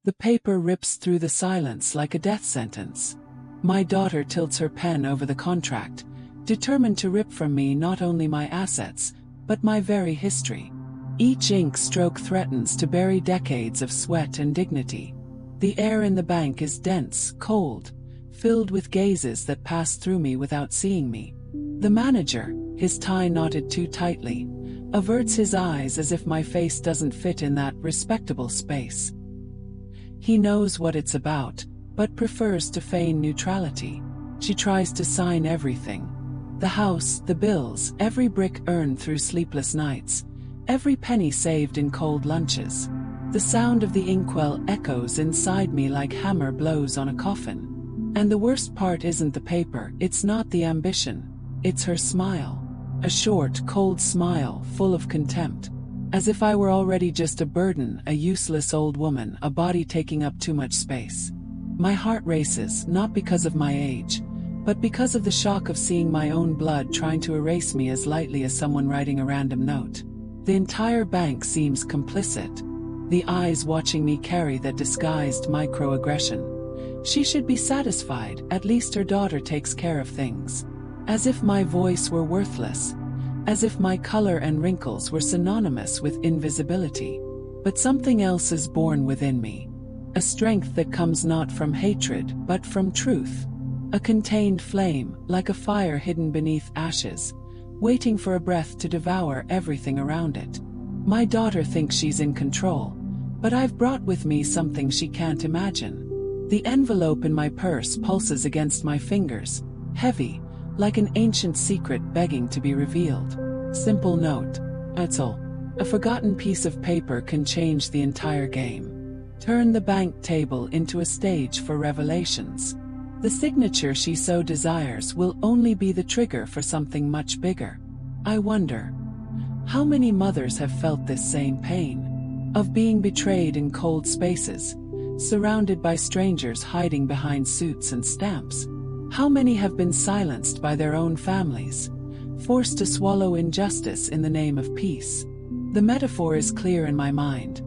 The paper rips through the silence like a death sentence. My daughter tilts her pen over the contract, determined to rip from me not only my assets, but my very history. Each ink stroke threatens to bury decades of sweat and dignity. The air in the bank is dense, cold, filled with gazes that pass through me without seeing me. The manager, his tie knotted too tightly, averts his eyes as if my face doesn't fit in that respectable space. He knows what it's about, but prefers to feign neutrality. She tries to sign everything. The house, the bills, every brick earned through sleepless nights, every penny saved in cold lunches. The sound of the inkwell echoes inside me like hammer blows on a coffin. And the worst part isn't the paper, it's not the ambition, it's her smile. A short, cold smile, full of contempt. As if I were already just a burden, a useless old woman, a body taking up too much space. My heart races, not because of my age, but because of the shock of seeing my own blood trying to erase me as lightly as someone writing a random note. The entire bank seems complicit. The eyes watching me carry that disguised microaggression. She should be satisfied, at least her daughter takes care of things. As if my voice were worthless. As if my color and wrinkles were synonymous with invisibility. But something else is born within me. A strength that comes not from hatred, but from truth. A contained flame, like a fire hidden beneath ashes, waiting for a breath to devour everything around it. My daughter thinks she's in control, but I've brought with me something she can't imagine. The envelope in my purse pulses against my fingers, heavy, like an ancient secret begging to be revealed. Simple note. That's all. A forgotten piece of paper can change the entire game. Turn the bank table into a stage for revelations. The signature she so desires will only be the trigger for something much bigger. I wonder, how many mothers have felt this same pain? Of being betrayed in cold spaces, surrounded by strangers hiding behind suits and stamps. How many have been silenced by their own families, forced to swallow injustice in the name of peace? The metaphor is clear in my mind.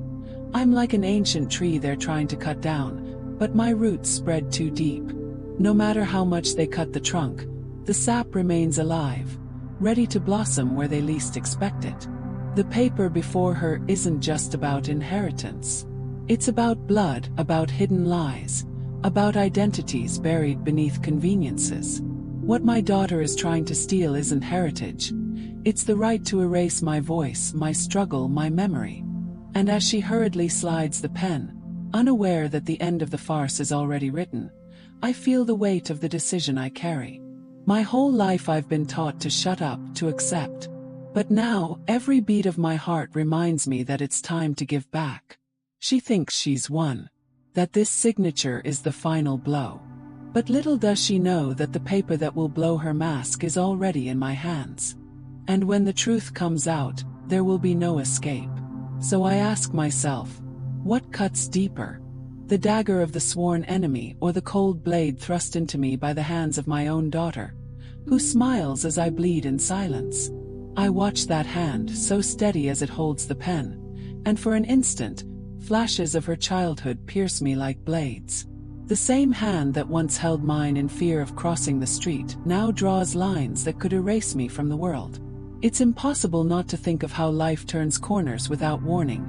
I'm like an ancient tree they're trying to cut down, but my roots spread too deep. No matter how much they cut the trunk, the sap remains alive, ready to blossom where they least expect it. The paper before her isn't just about inheritance. It's about blood, about hidden lies, about identities buried beneath conveniences. What my daughter is trying to steal isn't heritage. It's the right to erase my voice, my struggle, my memory. And as she hurriedly slides the pen, unaware that the end of the farce is already written, I feel the weight of the decision I carry. My whole life I've been taught to shut up, to accept. But now, every beat of my heart reminds me that it's time to give back. She thinks she's won. That this signature is the final blow. But little does she know that the paper that will blow her mask is already in my hands. And when the truth comes out, there will be no escape. So I ask myself, what cuts deeper? The dagger of the sworn enemy or the cold blade thrust into me by the hands of my own daughter, who smiles as I bleed in silence? I watch that hand, so steady as it holds the pen, and for an instant, flashes of her childhood pierce me like blades. The same hand that once held mine in fear of crossing the street now draws lines that could erase me from the world. It's impossible not to think of how life turns corners without warning,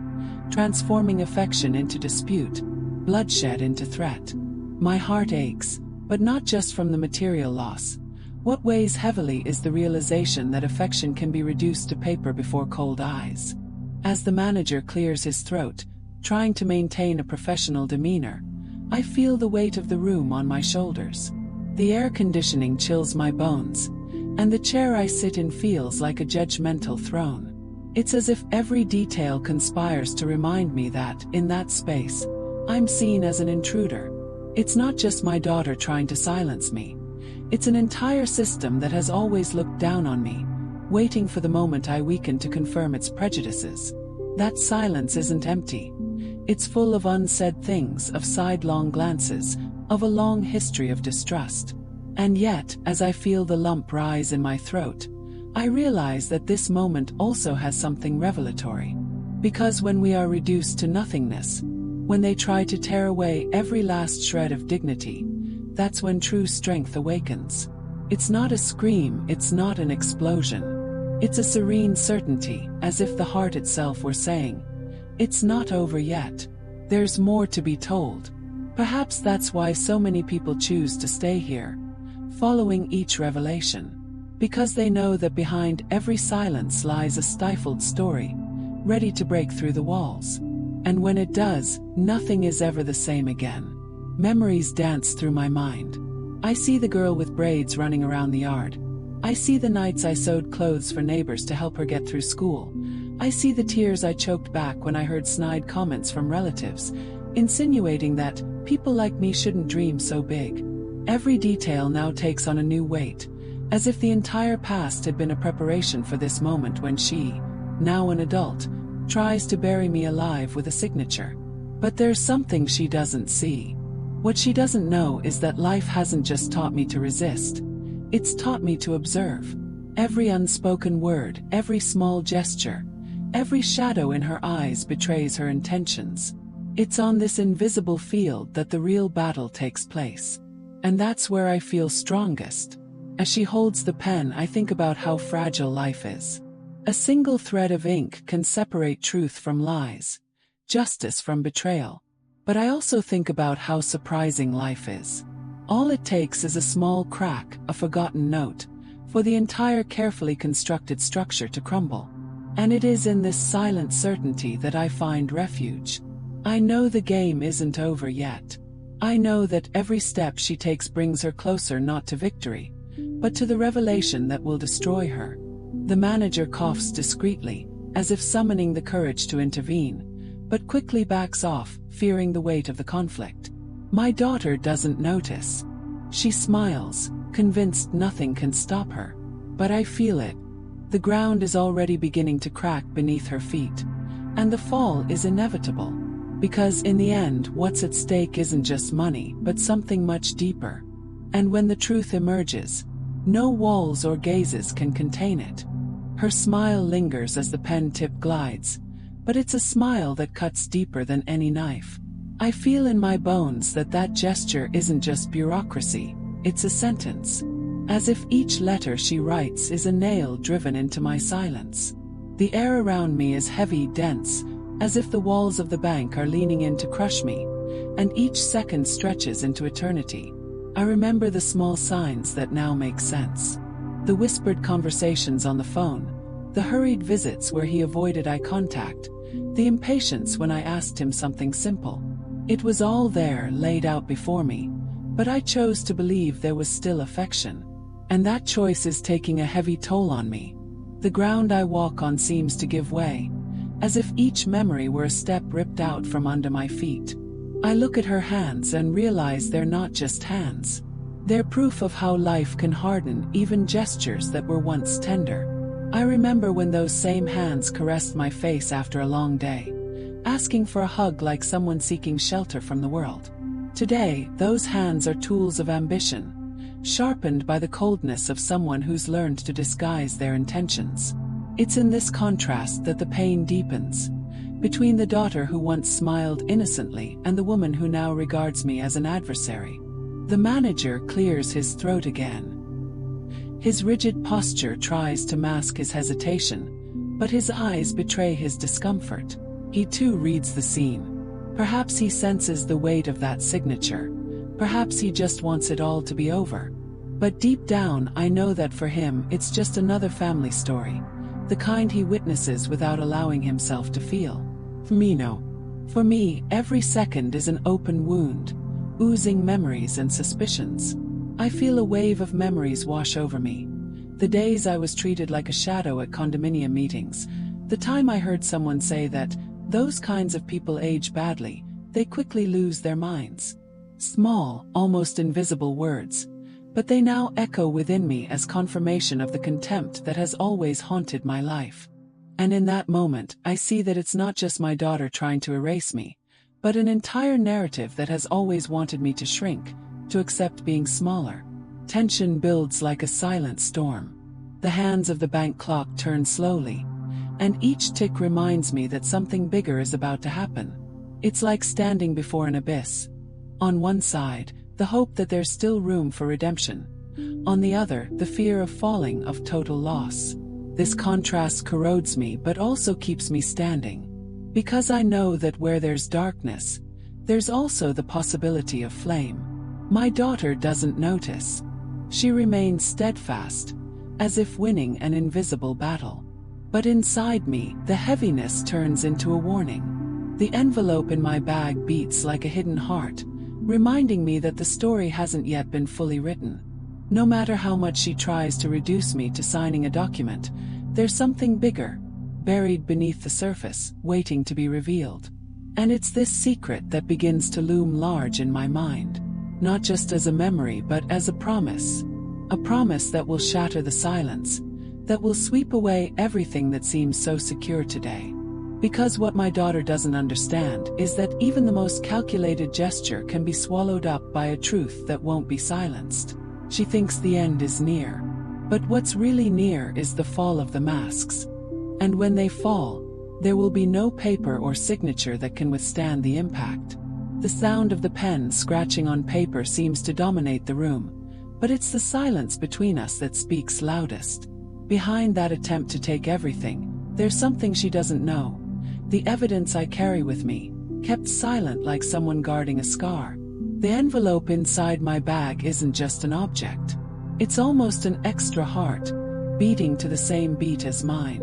transforming affection into dispute, bloodshed into threat. My heart aches, but not just from the material loss. What weighs heavily is the realization that affection can be reduced to paper before cold eyes. As the manager clears his throat, trying to maintain a professional demeanor, I feel the weight of the room on my shoulders. The air conditioning chills my bones, and the chair I sit in feels like a judgmental throne. It's as if every detail conspires to remind me that, in that space, I'm seen as an intruder. It's not just my daughter trying to silence me. It's an entire system that has always looked down on me, waiting for the moment I weaken to confirm its prejudices. That silence isn't empty. It's full of unsaid things, of sidelong glances, of a long history of distrust. And yet, as I feel the lump rise in my throat, I realize that this moment also has something revelatory. Because when we are reduced to nothingness, When they try to tear away every last shred of dignity, that's when true strength awakens. It's not a scream, it's not an explosion. It's a serene certainty, as if the heart itself were saying, "It's not over yet. There's more to be told." Perhaps that's why so many people choose to stay here, following each revelation. Because they know that behind every silence lies a stifled story, ready to break through the walls. And when it does, nothing is ever the same again. Memories dance through my mind. I see the girl with braids running around the yard. I see the nights I sewed clothes for neighbors to help her get through school. I see the tears I choked back when I heard snide comments from relatives, insinuating that people like me shouldn't dream so big. Every detail now takes on a new weight, as if the entire past had been a preparation for this moment when she, now an adult, tries to bury me alive with a signature. But there's something she doesn't see. What she doesn't know is that life hasn't just taught me to resist. It's taught me to observe. Every unspoken word, every small gesture, every shadow in her eyes betrays her intentions. It's on this invisible field that the real battle takes place. And that's where I feel strongest. As she holds the pen, I think about how fragile life is. A single thread of ink can separate truth from lies, justice from betrayal. But I also think about how surprising life is. All it takes is a small crack, a forgotten note, for the entire carefully constructed structure to crumble. And it is in this silent certainty that I find refuge. I know the game isn't over yet. I know that every step she takes brings her closer not to victory, but to the revelation that will destroy her. The manager coughs discreetly, as if summoning the courage to intervene, but quickly backs off, fearing the weight of the conflict. My daughter doesn't notice. She smiles, convinced nothing can stop her. But I feel it. The ground is already beginning to crack beneath her feet. And the fall is inevitable. Because in the end, what's at stake isn't just money, but something much deeper. And when the truth emerges, no walls or gazes can contain it. Her smile lingers as the pen tip glides, but it's a smile that cuts deeper than any knife. I feel in my bones that that gesture isn't just bureaucracy, it's a sentence. As if each letter she writes is a nail driven into my silence. The air around me is heavy, dense, as if the walls of the bank are leaning in to crush me, and each second stretches into eternity. I remember the small signs that now make sense. The whispered conversations on the phone, the hurried visits where he avoided eye contact, the impatience when I asked him something simple. It was all there, laid out before me, but I chose to believe there was still affection. And that choice is taking a heavy toll on me. The ground I walk on seems to give way, as if each memory were a step ripped out from under my feet. I look at her hands and realize they're not just hands. They're proof of how life can harden even gestures that were once tender. I remember when those same hands caressed my face after a long day, asking for a hug like someone seeking shelter from the world. Today, those hands are tools of ambition, sharpened by the coldness of someone who's learned to disguise their intentions. It's in this contrast that the pain deepens, between the daughter who once smiled innocently and the woman who now regards me as an adversary. The manager clears his throat again. His rigid posture tries to mask his hesitation, but his eyes betray his discomfort. He too reads the scene. Perhaps he senses the weight of that signature. Perhaps he just wants it all to be over. But deep down, I know that for him, it's just another family story, the kind he witnesses without allowing himself to feel. For me, no. For me, every second is an open wound, oozing memories and suspicions. I feel a wave of memories wash over me. The days I was treated like a shadow at condominium meetings, the time I heard someone say that those kinds of people age badly, they quickly lose their minds. Small, almost invisible words, but they now echo within me as confirmation of the contempt that has always haunted my life. And in that moment, I see that it's not just my daughter trying to erase me, but an entire narrative that has always wanted me to shrink, to accept being smaller. Tension builds like a silent storm. The hands of the bank clock turn slowly, and each tick reminds me that something bigger is about to happen. It's like standing before an abyss. On one side, the hope that there's still room for redemption. On the other, the fear of falling, of total loss. This contrast corrodes me but also keeps me standing. Because I know that where there's darkness, there's also the possibility of flame. My daughter doesn't notice. She remains steadfast, as if winning an invisible battle. But inside me, the heaviness turns into a warning. The envelope in my bag beats like a hidden heart, reminding me that the story hasn't yet been fully written. No matter how much she tries to reduce me to signing a document, there's something bigger, buried beneath the surface, waiting to be revealed. And it's this secret that begins to loom large in my mind, not just as a memory but as a promise that will shatter the silence, that will sweep away everything that seems so secure today. Because what my daughter doesn't understand is that even the most calculated gesture can be swallowed up by a truth that won't be silenced. She thinks the end is near. But what's really near is the fall of the masks. And when they fall, there will be no paper or signature that can withstand the impact. The sound of the pen scratching on paper seems to dominate the room, but it's the silence between us that speaks loudest. Behind that attempt to take everything, there's something she doesn't know. The evidence I carry with me, kept silent like someone guarding a scar. The envelope inside my bag isn't just an object. It's almost an extra heart, beating to the same beat as mine.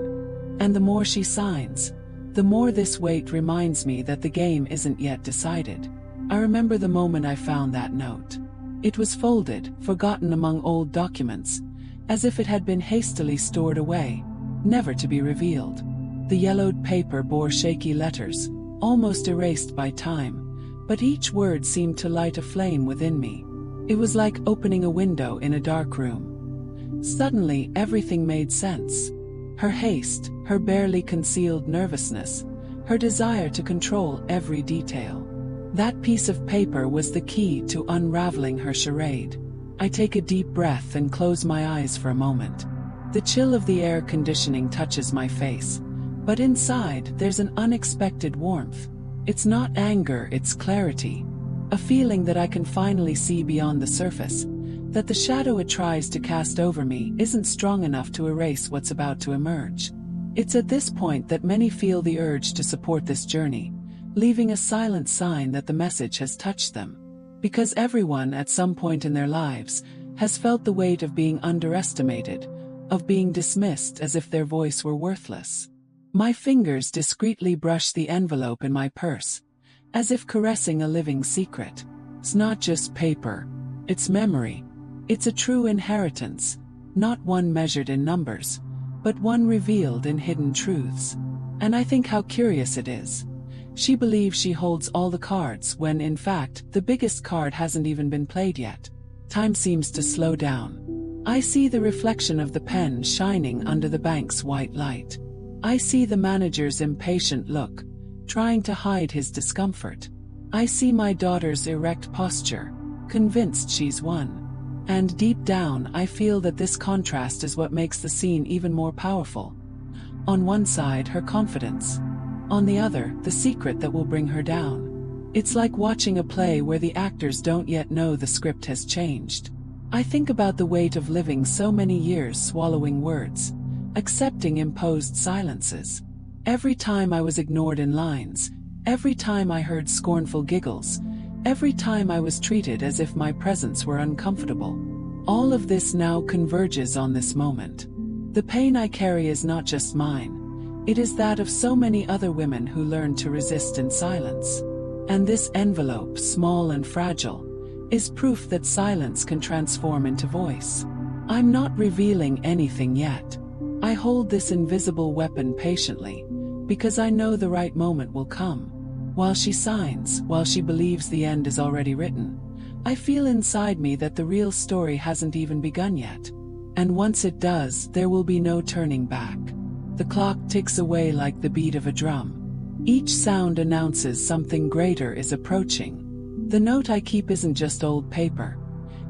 And the more she signs, the more this weight reminds me that the game isn't yet decided. I remember the moment I found that note. It was folded, forgotten among old documents, as if it had been hastily stored away, never to be revealed. The yellowed paper bore shaky letters, almost erased by time, but each word seemed to light a flame within me. It was like opening a window in a dark room. Suddenly, everything made sense. Her haste, her barely concealed nervousness, her desire to control every detail. That piece of paper was the key to unraveling her charade. I take a deep breath and close my eyes for a moment. The chill of the air conditioning touches my face, but inside there's an unexpected warmth. It's not anger, it's clarity. A feeling that I can finally see beyond the surface, that the shadow it tries to cast over me isn't strong enough to erase what's about to emerge. It's at this point that many feel the urge to support this journey, leaving a silent sign that the message has touched them. Because everyone at some point in their lives has felt the weight of being underestimated, of being dismissed as if their voice were worthless. My fingers discreetly brush the envelope in my purse, as if caressing a living secret. It's not just paper, it's memory. It's a true inheritance, not one measured in numbers, but one revealed in hidden truths. And I think how curious it is. She believes she holds all the cards when in fact the biggest card hasn't even been played yet. Time seems to slow down. I see the reflection of the pen shining under the bank's white light. I see the manager's impatient look, trying to hide his discomfort. I see my daughter's erect posture, convinced she's won. And deep down I feel that this contrast is what makes the scene even more powerful. On one side, her confidence. On the other, the secret that will bring her down. It's like watching a play where the actors don't yet know the script has changed. I think about the weight of living so many years swallowing words, accepting imposed silences. Every time I was ignored in lines, every time I heard scornful giggles, every time I was treated as if my presence were uncomfortable. All of this now converges on this moment. The pain I carry is not just mine. It is that of so many other women who learned to resist in silence. And this envelope, small and fragile, is proof that silence can transform into voice. I'm not revealing anything yet. I hold this invisible weapon patiently, because I know the right moment will come. While she signs, while she believes the end is already written, I feel inside me that the real story hasn't even begun yet. And once it does, there will be no turning back. The clock ticks away like the beat of a drum. Each sound announces something greater is approaching. The note I keep isn't just old paper.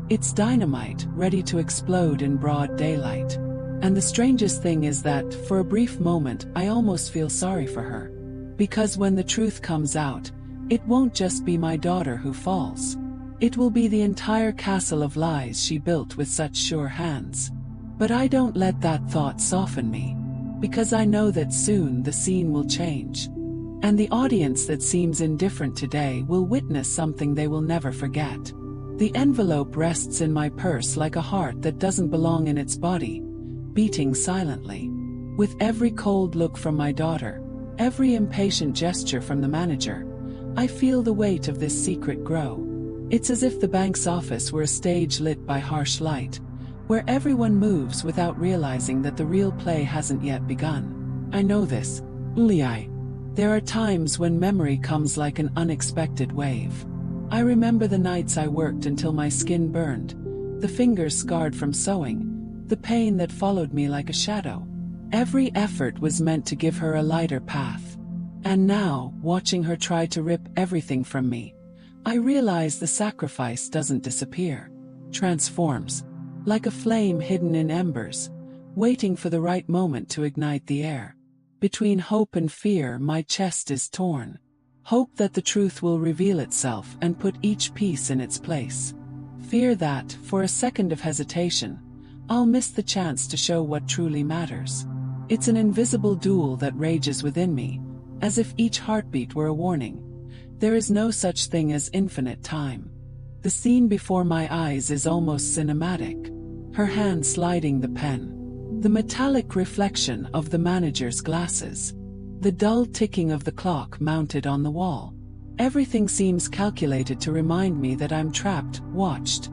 It's dynamite, ready to explode in broad daylight. And the strangest thing is that, for a brief moment, I almost feel sorry for her. Because when the truth comes out, It won't just be my daughter who falls. It will be the entire castle of lies she built with such sure hands. But I don't let that thought soften me, because I know that soon the scene will change. And the audience that seems indifferent today will witness something they will never forget. The envelope rests in my purse like a heart that doesn't belong in its body, beating silently. With every cold look from my daughter, every impatient gesture from the manager, I feel the weight of this secret grow. It's as if the bank's office were a stage lit by harsh light, where everyone moves without realizing that the real play hasn't yet begun. I know this. There are times when memory comes like an unexpected wave. I remember the nights I worked until my skin burned, the fingers scarred from sewing, the pain that followed me like a shadow. Every effort was meant to give her a lighter path. And now, watching her try to rip everything from me, I realize the sacrifice doesn't disappear, transforms, like a flame hidden in embers, waiting for the right moment to ignite the air. Between hope and fear, my chest is torn. Hope that the truth will reveal itself and put each piece in its place. Fear that, for a second of hesitation, I'll miss the chance to show what truly matters. It's an invisible duel that rages within me, as if each heartbeat were a warning. There is no such thing as infinite time. The scene before my eyes is almost cinematic. Her hand sliding the pen. The metallic reflection of the manager's glasses. The dull ticking of the clock mounted on the wall. Everything seems calculated to remind me that I'm trapped, watched,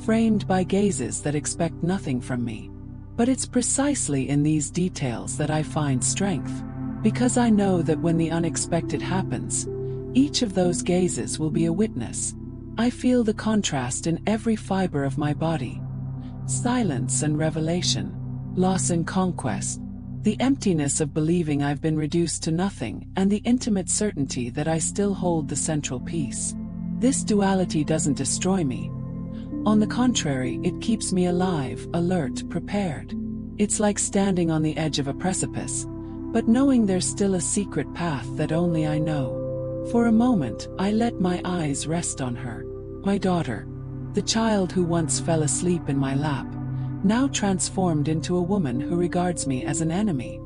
framed by gazes that expect nothing from me. But it's precisely in these details that I find strength, because I know that when the unexpected happens, each of those gazes will be a witness. I feel the contrast in every fiber of my body. Silence and revelation, loss and conquest, the emptiness of believing I've been reduced to nothing, and the intimate certainty that I still hold the central piece. This duality doesn't destroy me. On the contrary, it keeps me alive, alert, prepared. It's like standing on the edge of a precipice, but knowing there's still a secret path that only I know. For a moment, I let my eyes rest on her. My daughter, the child who once fell asleep in my lap, now transformed into a woman who regards me as an enemy.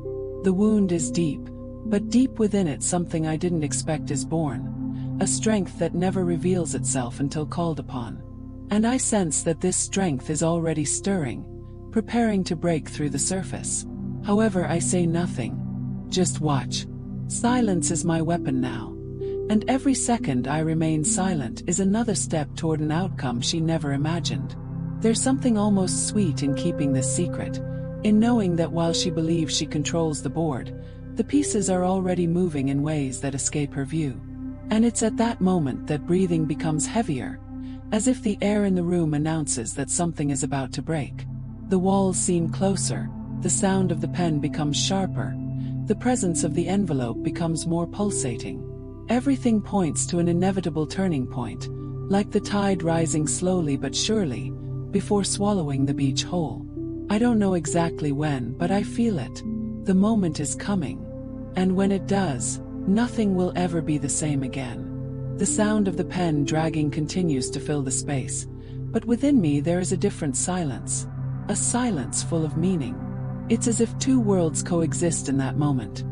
The wound is deep, but deep within it something I didn't expect is born, a strength that never reveals itself until called upon. And I sense that this strength is already stirring, preparing to break through the surface. However, I say nothing. Just watch. Silence is my weapon now. And every second I remain silent is another step toward an outcome she never imagined. There's something almost sweet in keeping this secret, in knowing that while she believes she controls the board, the pieces are already moving in ways that escape her view. And it's at that moment that breathing becomes heavier, as if the air in the room announces that something is about to break. The walls seem closer, the sound of the pen becomes sharper, the presence of the envelope becomes more pulsating. Everything points to an inevitable turning point, like the tide rising slowly but surely, before swallowing the beach whole. I don't know exactly when, but I feel it. The moment is coming. And when it does, nothing will ever be the same again. The sound of the pen dragging continues to fill the space, but within me there is a different silence. A silence full of meaning. It's as if two worlds coexist in that moment.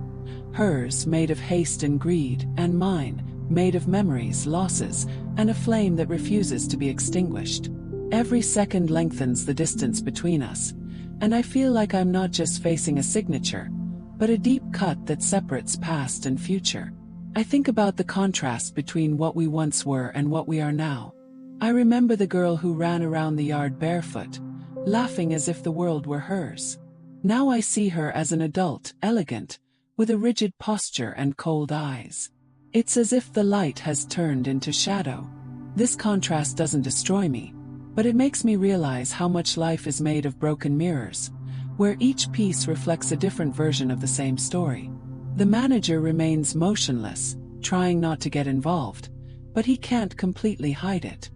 Hers, made of haste and greed, and mine, made of memories, losses, and a flame that refuses to be extinguished. Every second lengthens the distance between us, and I feel like I'm not just facing a signature, but a deep cut that separates past and future. I think about the contrast between what we once were and what we are now. I remember the girl who ran around the yard barefoot, laughing as if the world were hers. Now I see her as an adult, elegant, with a rigid posture and cold eyes. It's as if the light has turned into shadow. This contrast doesn't destroy me, but it makes me realize how much life is made of broken mirrors, where each piece reflects a different version of the same story. The manager remains motionless, trying not to get involved, but he can't completely hide it.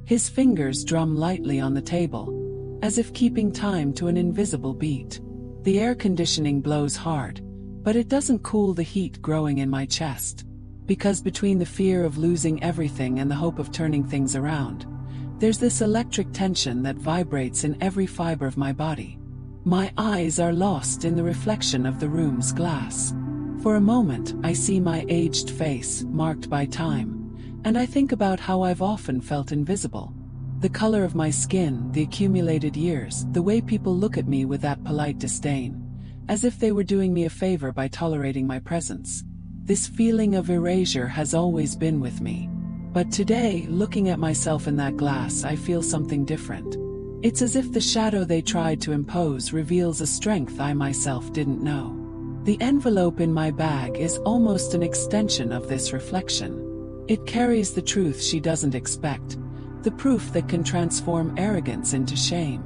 His fingers drum lightly on the table, as if keeping time to an invisible beat. The air conditioning blows hard, but it doesn't cool the heat growing in my chest. Because between the fear of losing everything and the hope of turning things around, there's this electric tension that vibrates in every fiber of my body. My eyes are lost in the reflection of the room's glass. For a moment, I see my aged face, marked by time, and I think about how I've often felt invisible. The color of my skin, the accumulated years, the way people look at me with that polite disdain, as if they were doing me a favor by tolerating my presence. This feeling of erasure has always been with me. But today, looking at myself in that glass, I feel something different. It's as if the shadow they tried to impose reveals a strength I myself didn't know. The envelope in my bag is almost an extension of this reflection. It carries the truth she doesn't expect, the proof that can transform arrogance into shame.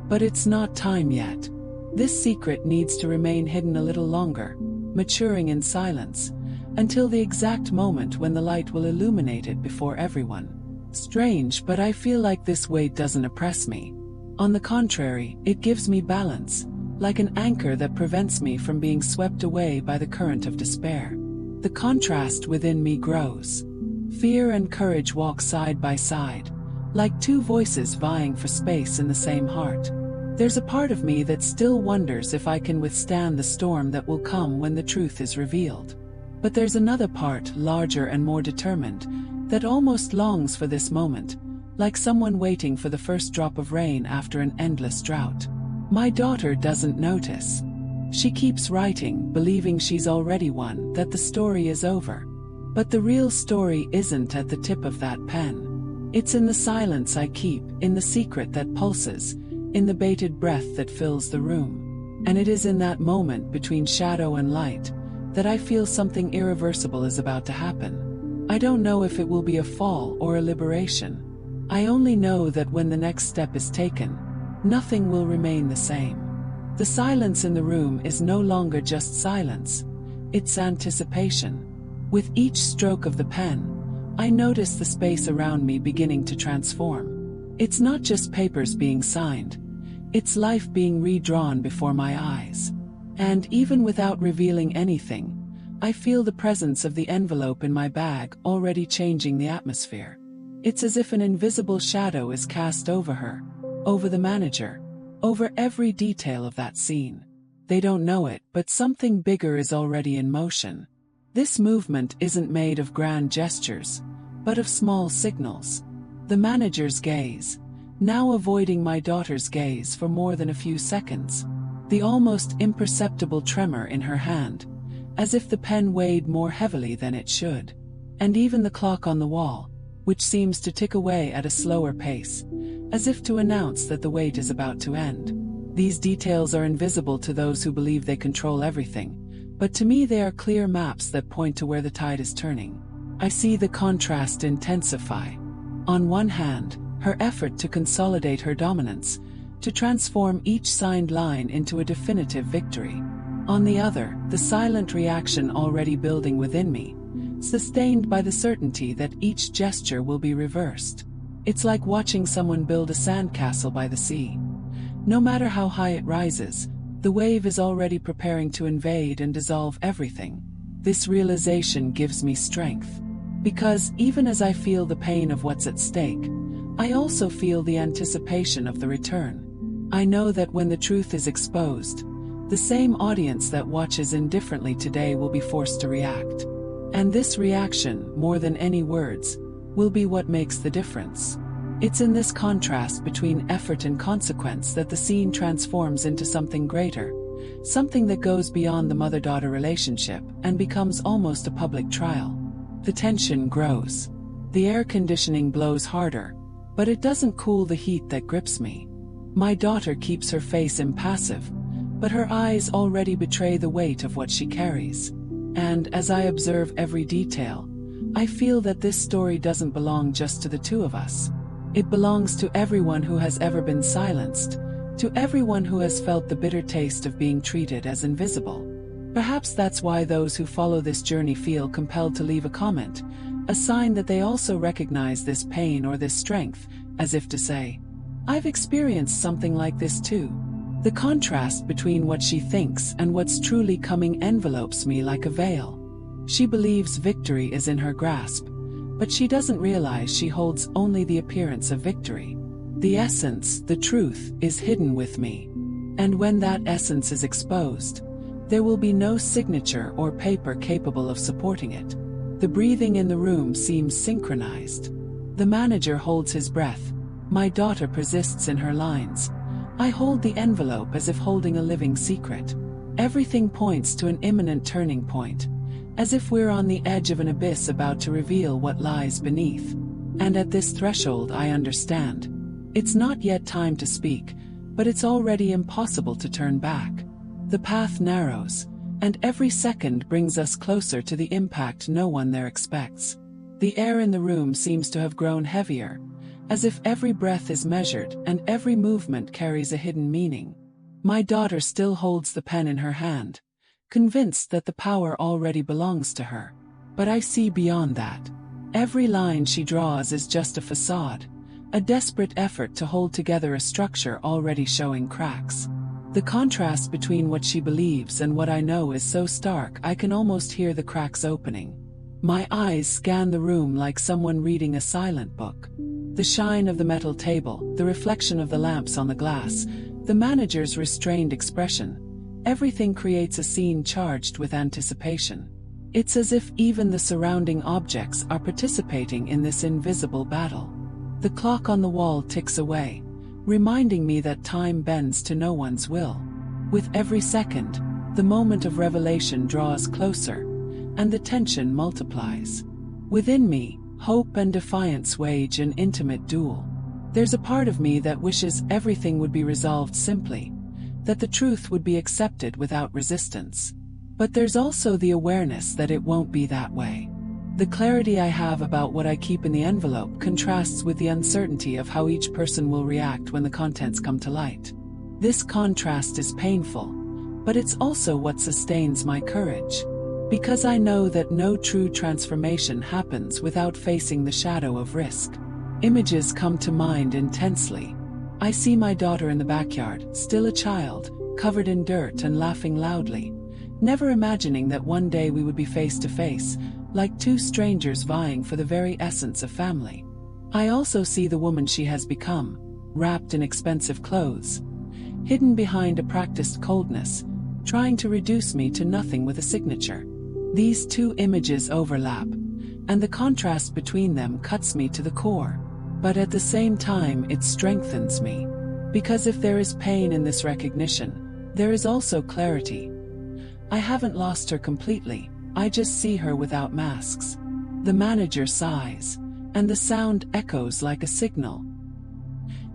But it's not time yet. This secret needs to remain hidden a little longer, maturing in silence, until the exact moment when the light will illuminate it before everyone. Strange, but I feel like this weight doesn't oppress me. On the contrary, it gives me balance, like an anchor that prevents me from being swept away by the current of despair. The contrast within me grows. Fear and courage walk side by side, like two voices vying for space in the same heart. There's a part of me that still wonders if I can withstand the storm that will come when the truth is revealed. But there's another part, larger and more determined, that almost longs for this moment, like someone waiting for the first drop of rain after an endless drought. My daughter doesn't notice. She keeps writing, believing she's already won, that the story is over. But the real story isn't at the tip of that pen. It's in the silence I keep, in the secret that pulses, in the bated breath that fills the room. And it is in that moment between shadow and light that I feel something irreversible is about to happen. I don't know if it will be a fall or a liberation. I only know that when the next step is taken, nothing will remain the same. The silence in the room is no longer just silence, it's anticipation. With each stroke of the pen, I notice the space around me beginning to transform. It's not just papers being signed, it's life being redrawn before my eyes. And even without revealing anything, I feel the presence of the envelope in my bag already changing the atmosphere. It's as if an invisible shadow is cast over her, over the manager, over every detail of that scene. They don't know it, but something bigger is already in motion. This movement isn't made of grand gestures, but of small signals. The manager's gaze, now avoiding my daughter's gaze for more than a few seconds. The almost imperceptible tremor in her hand, as if the pen weighed more heavily than it should. And even the clock on the wall, which seems to tick away at a slower pace, as if to announce that the wait is about to end. These details are invisible to those who believe they control everything, but to me they are clear maps that point to where the tide is turning. I see the contrast intensify. On one hand, her effort to consolidate her dominance, to transform each signed line into a definitive victory. On the other, the silent reaction already building within me, sustained by the certainty that each gesture will be reversed. It's like watching someone build a sandcastle by the sea. No matter how high it rises, the wave is already preparing to invade and dissolve everything. This realization gives me strength. Because even as I feel the pain of what's at stake, I also feel the anticipation of the return. I know that when the truth is exposed, the same audience that watches indifferently today will be forced to react. And this reaction, more than any words, will be what makes the difference. It's in this contrast between effort and consequence that the scene transforms into something greater, something that goes beyond the mother-daughter relationship and becomes almost a public trial. The tension grows. The air conditioning blows harder, but it doesn't cool the heat that grips me. My daughter keeps her face impassive, but her eyes already betray the weight of what she carries. And as I observe every detail, I feel that this story doesn't belong just to the two of us. It belongs to everyone who has ever been silenced, to everyone who has felt the bitter taste of being treated as invisible. Perhaps that's why those who follow this journey feel compelled to leave a comment, a sign that they also recognize this pain or this strength, as if to say, I've experienced something like this too. The contrast between what she thinks and what's truly coming envelopes me like a veil. She believes victory is in her grasp, but she doesn't realize she holds only the appearance of victory. The essence, the truth, is hidden with me. And when that essence is exposed, there will be no signature or paper capable of supporting it. The breathing in the room seems synchronized. The manager holds his breath. My daughter persists in her lines. I hold the envelope as if holding a living secret. Everything points to an imminent turning point, as if we're on the edge of an abyss about to reveal what lies beneath. And at this threshold I understand. It's not yet time to speak, but it's already impossible to turn back. The path narrows, and every second brings us closer to the impact no one there expects. The air in the room seems to have grown heavier, as if every breath is measured and every movement carries a hidden meaning. My daughter still holds the pen in her hand, convinced that the power already belongs to her. But I see beyond that. Every line she draws is just a facade, a desperate effort to hold together a structure already showing cracks. The contrast between what she believes and what I know is so stark I can almost hear the cracks opening. My eyes scan the room like someone reading a silent book. The shine of the metal table, the reflection of the lamps on the glass, the manager's restrained expression, everything creates a scene charged with anticipation. It's as if even the surrounding objects are participating in this invisible battle. The clock on the wall ticks away, reminding me that time bends to no one's will. With every second, the moment of revelation draws closer, and the tension multiplies. Within me, hope and defiance wage an intimate duel. There's a part of me that wishes everything would be resolved simply, that the truth would be accepted without resistance. But there's also the awareness that it won't be that way. The clarity I have about what I keep in the envelope contrasts with the uncertainty of how each person will react when the contents come to light. This contrast is painful, but it's also what sustains my courage. Because I know that no true transformation happens without facing the shadow of risk. Images come to mind intensely. I see my daughter in the backyard, still a child, covered in dirt and laughing loudly, never imagining that one day we would be face to face, like two strangers vying for the very essence of family. I also see the woman she has become, wrapped in expensive clothes, hidden behind a practiced coldness, trying to reduce me to nothing with a signature. These two images overlap, and the contrast between them cuts me to the core. But at the same time it strengthens me. Because if there is pain in this recognition, there is also clarity. I haven't lost her completely, I just see her without masks. The manager sighs, and the sound echoes like a signal.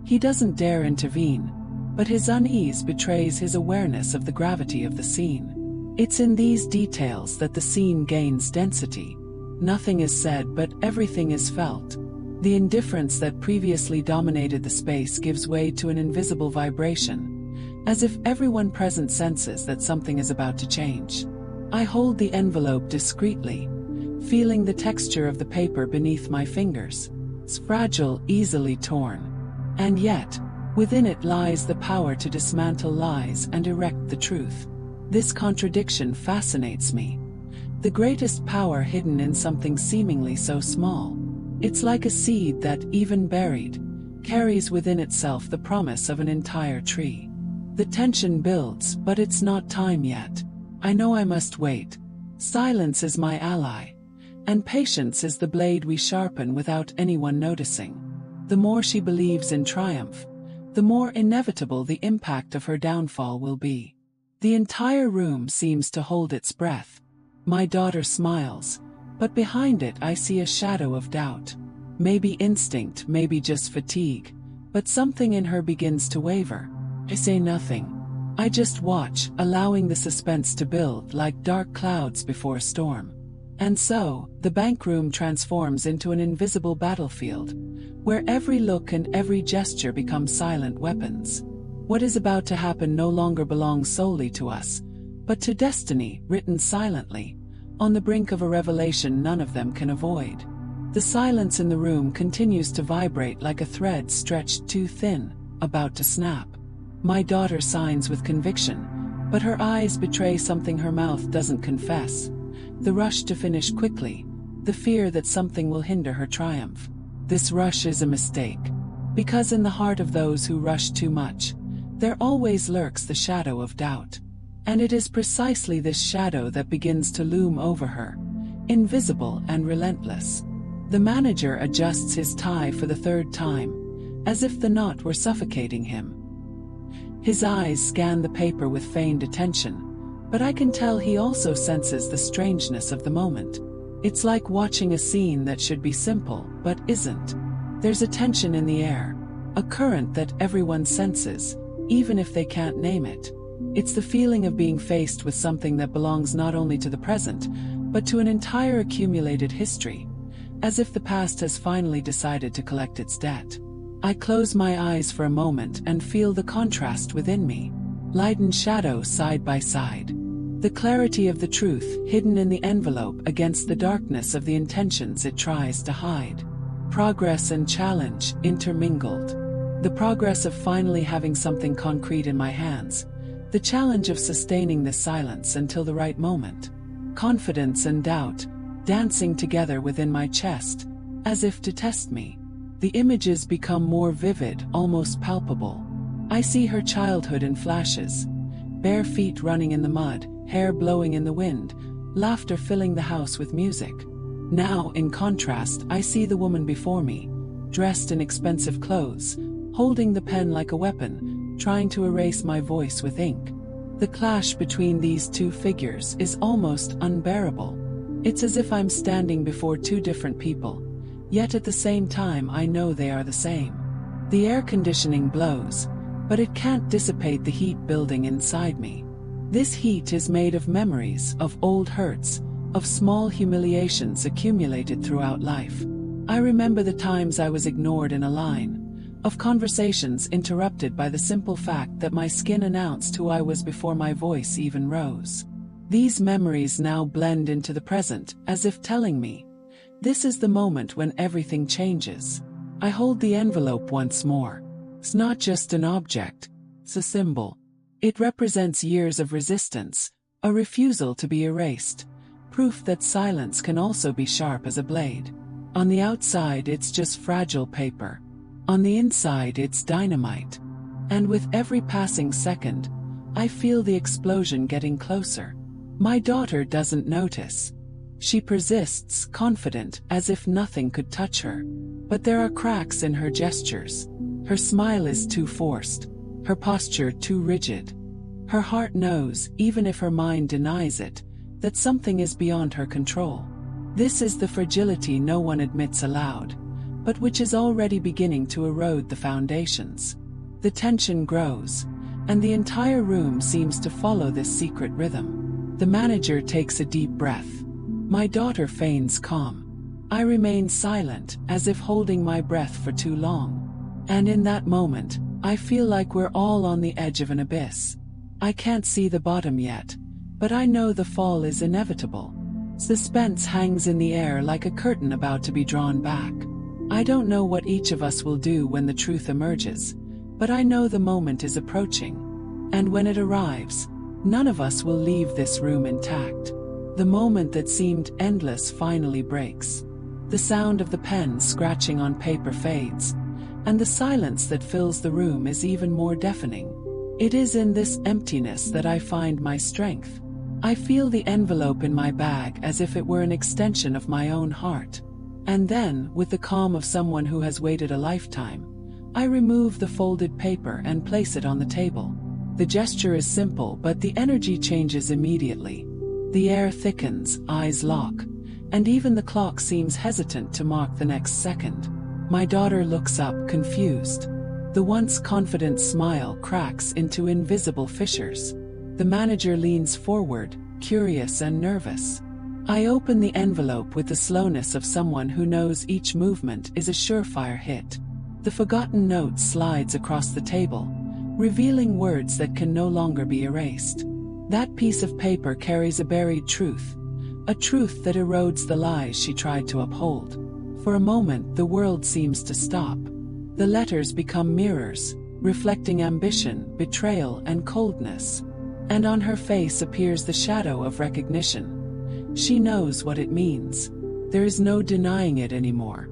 He doesn't dare intervene, but his unease betrays his awareness of the gravity of the scene. It's in these details that the scene gains density. Nothing is said, but everything is felt. The indifference that previously dominated the space gives way to an invisible vibration, as if everyone present senses that something is about to change. I hold the envelope discreetly, feeling the texture of the paper beneath my fingers. It's fragile, easily torn. And yet, within it lies the power to dismantle lies and erect the truth. This contradiction fascinates me. The greatest power hidden in something seemingly so small. It's like a seed that, even buried, carries within itself the promise of an entire tree. The tension builds, but it's not time yet. I know I must wait. Silence is my ally, and patience is the blade we sharpen without anyone noticing. The more she believes in triumph, the more inevitable the impact of her downfall will be. The entire room seems to hold its breath. My daughter smiles, but behind it I see a shadow of doubt. Maybe instinct, maybe just fatigue, but something in her begins to waver. I say nothing. I just watch, allowing the suspense to build like dark clouds before a storm. And so, the bank room transforms into an invisible battlefield, where every look and every gesture become silent weapons. What is about to happen no longer belongs solely to us, but to destiny, written silently, on the brink of a revelation none of them can avoid. The silence in the room continues to vibrate like a thread stretched too thin, about to snap. My daughter signs with conviction, but her eyes betray something her mouth doesn't confess. the rush to finish quickly, the fear that something will hinder her triumph. This rush is a mistake, because in the heart of those who rush too much, there always lurks the shadow of doubt. And it is precisely this shadow that begins to loom over her, invisible and relentless. The manager adjusts his tie for the third time, as if the knot were suffocating him. His eyes scan the paper with feigned attention, but I can tell he also senses the strangeness of the moment. It's like watching a scene that should be simple, but isn't. There's a tension in the air, a current that everyone senses, even if they can't name it. It's the feeling of being faced with something that belongs not only to the present, but to an entire accumulated history, as if the past has finally decided to collect its debt. I close my eyes for a moment and feel the contrast within me. Light and shadow side by side. The clarity of the truth hidden in the envelope against the darkness of the intentions it tries to hide. Progress and challenge intermingled. The progress of finally having something concrete in my hands. The challenge of sustaining this silence until the right moment. Confidence and doubt, dancing together within my chest, as if to test me. The images become more vivid, almost palpable. I see her childhood in flashes. Bare feet running in the mud, hair blowing in the wind, laughter filling the house with music. Now, in contrast, I see the woman before me, dressed in expensive clothes, holding the pen like a weapon, trying to erase my voice with ink. The clash between these two figures is almost unbearable. It's as if I'm standing before two different people, yet at the same time I know they are the same. The air conditioning blows, but it can't dissipate the heat building inside me. This heat is made of memories, of old hurts, of small humiliations accumulated throughout life. I remember the times I was ignored in a line, of conversations interrupted by the simple fact that my skin announced who I was before my voice even rose. These memories now blend into the present, as if telling me, this is the moment when everything changes. I hold the envelope once more. It's not just an object, it's a symbol. It represents years of resistance, a refusal to be erased, proof that silence can also be sharp as a blade. On the outside it's just fragile paper. On the inside it's dynamite. And with every passing second, I feel the explosion getting closer. My daughter doesn't notice. She persists, confident, as if nothing could touch her. But there are cracks in her gestures. Her smile is too forced. Her posture too rigid. Her heart knows, even if her mind denies it, that something is beyond her control. This is the fragility no one admits aloud, but which is already beginning to erode the foundations. The tension grows, and the entire room seems to follow this secret rhythm. The manager takes a deep breath. My daughter feigns calm. I remain silent, as if holding my breath for too long. And in that moment, I feel like we're all on the edge of an abyss. I can't see the bottom yet, but I know the fall is inevitable. Suspense hangs in the air like a curtain about to be drawn back. I don't know what each of us will do when the truth emerges, but I know the moment is approaching. And when it arrives, none of us will leave this room intact. The moment that seemed endless finally breaks. The sound of the pen scratching on paper fades, and the silence that fills the room is even more deafening. It is in this emptiness that I find my strength. I feel the envelope in my bag as if it were an extension of my own heart. And then, with the calm of someone who has waited a lifetime, I remove the folded paper and place it on the table. The gesture is simple, but the energy changes immediately. The air thickens, eyes lock, and even the clock seems hesitant to mark the next second. My daughter looks up, confused. The once confident smile cracks into invisible fissures. The manager leans forward, curious and nervous. I open the envelope with the slowness of someone who knows each movement is a surefire hit. The forgotten note slides across the table, revealing words that can no longer be erased. That piece of paper carries a buried truth, a truth that erodes the lies she tried to uphold. For a moment, the world seems to stop. The letters become mirrors, reflecting ambition, betrayal, and coldness. And on her face appears the shadow of recognition. She knows what it means. There is no denying it anymore.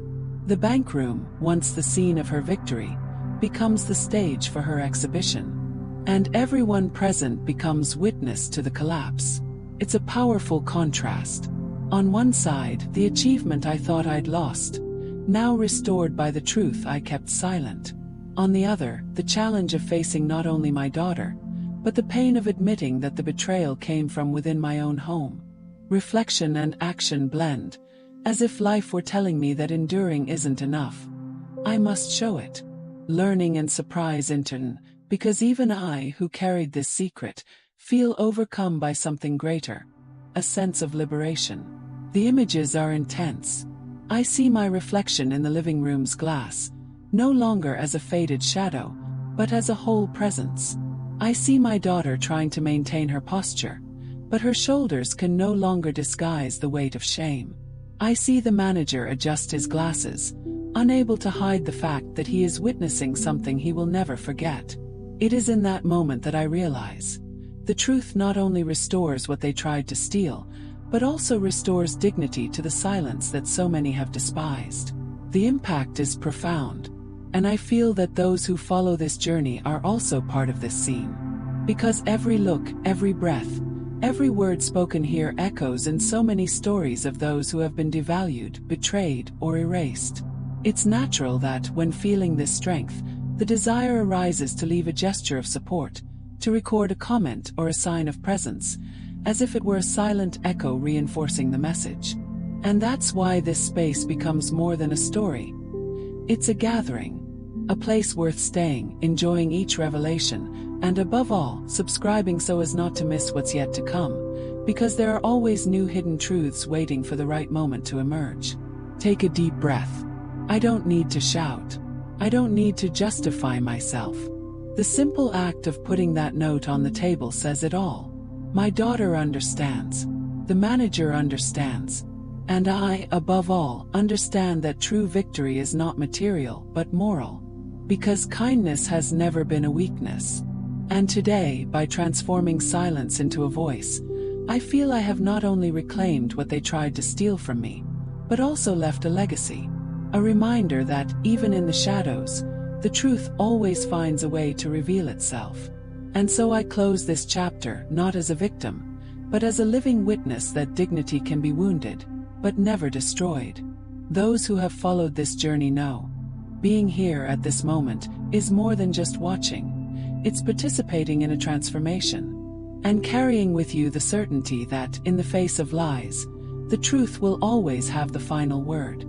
The bank room, once the scene of her victory, becomes the stage for her exhibition. And everyone present becomes witness to the collapse. It's a powerful contrast. On one side, the achievement I thought I'd lost, now restored by the truth I kept silent. On the other, the challenge of facing not only my daughter, but the pain of admitting that the betrayal came from within my own home. Reflection and action blend, as if life were telling me that enduring isn't enough. I must show it. Learning and surprise in turn, because even I, who carried this secret, feel overcome by something greater. A sense of liberation. The images are intense. I see my reflection in the living room's glass, no longer as a faded shadow, but as a whole presence. I see my daughter trying to maintain her posture, but her shoulders can no longer disguise the weight of shame. I see the manager adjust his glasses, unable to hide the fact that he is witnessing something he will never forget. It is in that moment that I realize, the truth not only restores what they tried to steal, but also restores dignity to the silence that so many have despised. The impact is profound, and I feel that those who follow this journey are also part of this scene. Because every look, every breath, every word spoken here echoes in so many stories of those who have been devalued, betrayed, or erased. It's natural that, when feeling this strength, the desire arises to leave a gesture of support, to record a comment or a sign of presence, as if it were a silent echo reinforcing the message. And that's why this space becomes more than a story. It's a gathering, a place worth staying, enjoying each revelation, and above all, subscribing so as not to miss what's yet to come, because there are always new hidden truths waiting for the right moment to emerge. Take a deep breath. I don't need to shout. I don't need to justify myself. The simple act of putting that note on the table says it all. My daughter understands. The manager understands. And I, above all, understand that true victory is not material, but moral. Because kindness has never been a weakness. And today, by transforming silence into a voice, I feel I have not only reclaimed what they tried to steal from me, but also left a legacy. A reminder that, even in the shadows, the truth always finds a way to reveal itself. And so I close this chapter not as a victim, but as a living witness that dignity can be wounded, but never destroyed. Those who have followed this journey know. Being here at this moment is more than just watching. It's participating in a transformation. And carrying with you the certainty that, in the face of lies, the truth will always have the final word.